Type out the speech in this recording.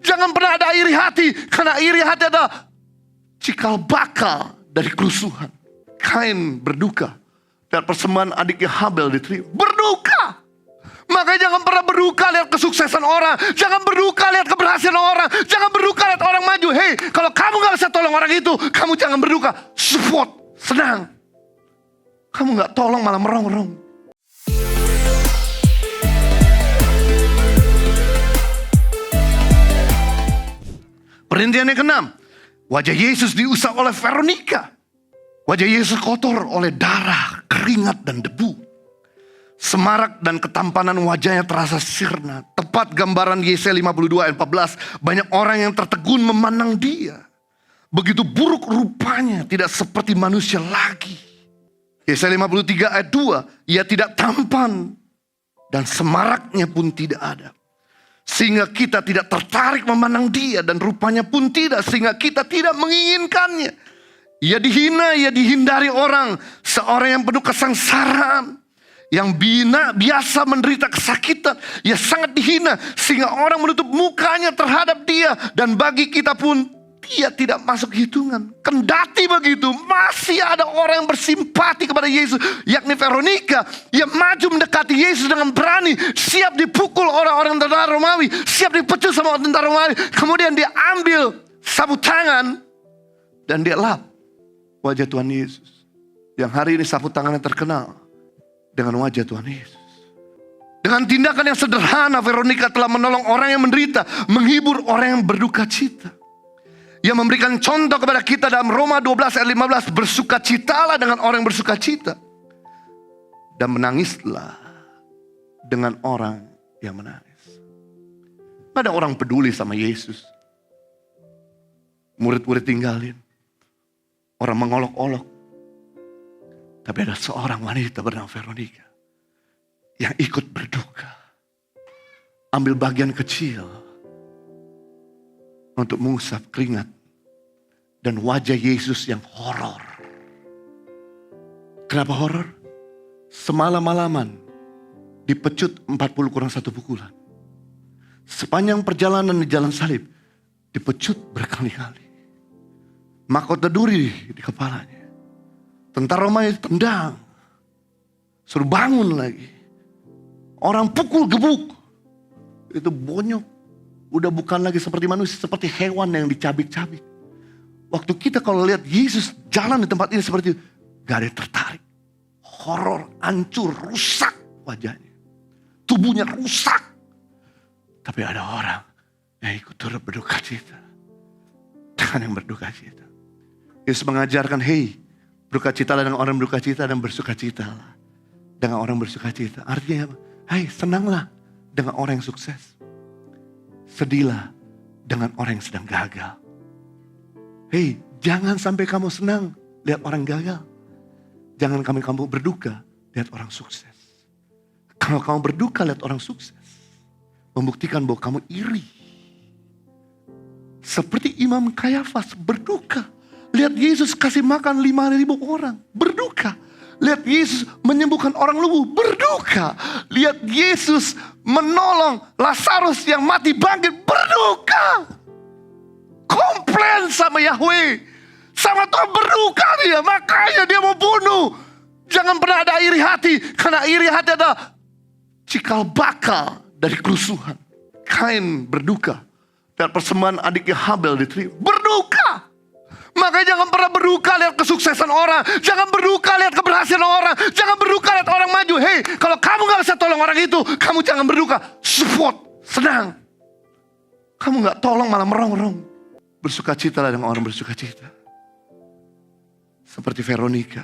Jangan pernah ada iri hati, karena iri hati adalah cikal bakal dari kerusuhan. Kain berduka dan persembahan adiknya Habel diterima. Berduka. Makanya jangan pernah berduka lihat kesuksesan orang. Jangan berduka lihat keberhasilan orang. Jangan berduka lihat orang maju. Hei, kalau kamu gak bisa tolong orang itu, kamu jangan berduka. Support, senang. Kamu gak tolong malah merongrong. Perhentian yang keenam, wajah Yesus diusap oleh Veronika. Wajah Yesus kotor oleh darah, keringat dan debu. Semarak dan ketampanan wajahnya terasa sirna. Tepat gambaran Yesaya 52 ayat 14. Banyak orang yang tertegun memandang dia. Begitu buruk rupanya, tidak seperti manusia lagi. Yesaya 53 ayat 2. Ia tidak tampan dan semaraknya pun tidak ada. Sehingga kita tidak tertarik memandang dia, dan rupanya pun tidak, sehingga kita tidak menginginkannya. Ia dihina, ia dihindari orang. Seorang yang penuh kesengsaraan, yang biasa menderita kesakitan. Ia sangat dihina sehingga orang menutup mukanya terhadap dia. Dan bagi kita pun dia tidak masuk hitungan. Kendati begitu, masih ada orang yang bersimpati kepada Yesus, yakni Veronika. Ia maju mendekati Yesus dengan berani, siap dipukul orang-orang tentara Romawi, siap dipecut sama tentara Romawi. Kemudian dia ambil sapu tangan dan dia lap wajah Tuhan Yesus, yang hari ini sapu tangannya terkenal dengan wajah Tuhan Yesus. Dengan tindakan yang sederhana, Veronika telah menolong orang yang menderita, menghibur orang yang berduka cita. Ia memberikan contoh kepada kita dalam Roma 12 ayat 15. Bersukacitalah dengan orang yang bersuka cita, dan menangislah dengan orang yang menangis. Ada orang peduli sama Yesus. Murid-murid tinggalin. Orang mengolok-olok. Tapi ada seorang wanita bernama Veronika yang ikut berduka. Ambil bagian kecil untuk mengusap keringat dan wajah Yesus yang horor. Kenapa horor? Semalam-malaman dipecut 40 kurang 1 pukulan. Sepanjang perjalanan di jalan salib dipecut berkali-kali. Mahkota duri di kepalanya. Tentara Romawi tendang, suruh bangun lagi. Orang pukul gebuk, itu bonyok. Udah bukan lagi seperti manusia, seperti hewan yang dicabik-cabik. Waktu kita kalau lihat Yesus jalan di tempat ini seperti itu, gak ada yang tertarik. Horor, hancur, rusak wajahnya. Tubuhnya rusak. Tapi ada orang yang ikut turut berduka cita. Dengan yang berduka cita. Yesus mengajarkan, hei, berduka citalah dengan orang berduka cita, dan bersuka citalah dengan orang bersuka cita. Artinya apa? Hai, senanglah dengan orang yang sukses. Sedihlah dengan orang yang sedang gagal. Hei, jangan sampai kamu senang lihat orang gagal. Jangan kamu berduka lihat orang sukses. Kalau kamu berduka lihat orang sukses, membuktikan bahwa kamu iri. Seperti Imam Kayafas berduka. Lihat Yesus kasih makan 5.000 orang. Berduka. Lihat Yesus menyembuhkan orang lumpuh. Berduka. Lihat Yesus menolong Lazarus yang mati bangkit. Berduka. Komplain sama Yahweh. Sama Tuhan, berduka dia. Makanya dia mau bunuh. Jangan pernah ada iri hati. Karena iri hati adalah cikal bakal dari kerusuhan. Kain berduka dan persembahan adiknya Habel diterima. Berduka. Makanya jangan pernah berduka lihat kesuksesan orang. Jangan berduka lihat keberhasilan orang. Jangan berduka lihat orang maju. Hei, kalau kamu gak bisa tolong orang itu, kamu jangan berduka. Support, senang. Kamu gak tolong malah merongrong. Bersukacitalah dengan orang bersukacita. Seperti Veronika.